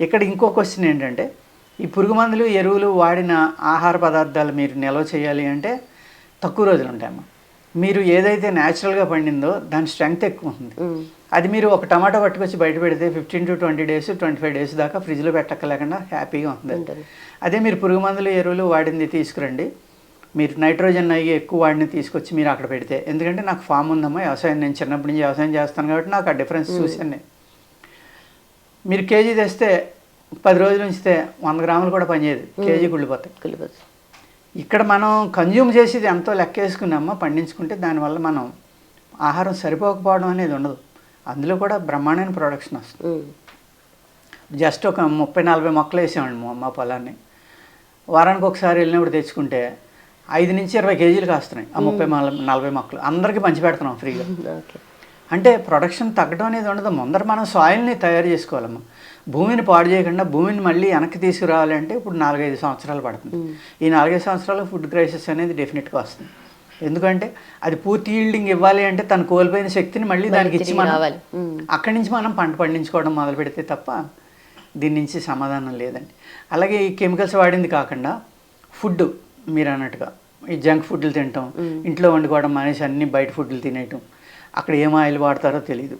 ఇక్కడ ఇంకో క్వశ్చన్ ఏంటంటే ఈ పురుగు మందులు ఎరువులు వాడిన ఆహార పదార్థాలు మీరు నిల్వ చేయాలి అంటే తక్కువ రోజులు ఉంటాయమ్మా. మీరు ఏదైతే న్యాచురల్గా పండిందో దాని స్ట్రెంగ్త్ ఎక్కువ ఉంటుంది. అది మీరు ఒక టమాటా పట్టుకొచ్చి బయట పెడితే 15 to 20 days 25 days దాకా ఫ్రిడ్జ్లో పెట్టక్కలేకుండా హ్యాపీగా ఉంటుంది. అదే మీరు పురుగు మందులు ఎరువులు వాడింది తీసుకురండి, మీరు నైట్రోజన్ అయ్యి ఎక్కువ వాడిని తీసుకొచ్చి మీరు అక్కడ పెడితే, ఎందుకంటే నాకు ఫామ్ ఉందమ్మా, వ్యవసాయం నేను చిన్నప్పటి నుంచి వ్యవసాయం చేస్తాను కాబట్టి నాకు ఆ డిఫరెన్స్ చూశాను నేను. మీరు కేజీ తెస్తే 10 రోజులు ఉంచితే 100 గ్రాములు కూడా పనిచేయదు, కేజీ కుళ్ళిపోతాయి. ఇక్కడ మనం కన్జ్యూమ్ చేసేది ఎంతో లెక్కేసుకున్నామో పండించుకుంటే దానివల్ల మనం ఆహారం సరిపోకపోవడం అనేది ఉండదు. అందులో కూడా బ్రహ్మాండమైన ప్రొడక్షన్ వస్తుంది. జస్ట్ ఒక 30-40 మొక్కలు వేసామండి మా పొలాన్ని. వారానికి ఒకసారి వెళ్ళినప్పుడు తెచ్చుకుంటే 5 నుంచి 20 కేజీలు కాస్తున్నాయి ఆ 30-40 మొక్కలు. అందరికీ పంచి పెడుతున్నాం ఫ్రీగా. అంటే ప్రొడక్షన్ తగ్గడం అనేది ఉండదు. ముందర మనం సాయిల్ని తయారు చేసుకోవాలమ్మా. భూమిని పాడు చేయకుండా భూమిని మళ్ళీ వెనక్కి తీసుకురావాలంటే ఇప్పుడు 4-5 సంవత్సరాలు పడుతుంది. ఈ 4-5 సంవత్సరాలు ఫుడ్ క్రైసిస్ అనేది డెఫినెట్గా వస్తుంది. ఎందుకంటే అది పూర్తి ఈల్డింగ్ ఇవ్వాలి అంటే తను కోల్పోయిన శక్తిని మళ్ళీ దానికి ఇచ్చి మనం అక్కడి నుంచి మనం పంట పండించుకోవడం మొదలు పెడితే తప్ప దీని నుంచి సమాధానం లేదండి. అలాగే ఈ కెమికల్స్ వాడింది కాకుండా ఫుడ్ మీరు అన్నట్టుగా ఈ జంక్ ఫుడ్లు తినటం, ఇంట్లో వండుకోవడం మానేసి అన్ని బయట ఫుడ్లు తినేయటం, అక్కడ ఏం ఆయిల్ వాడతారో తెలియదు.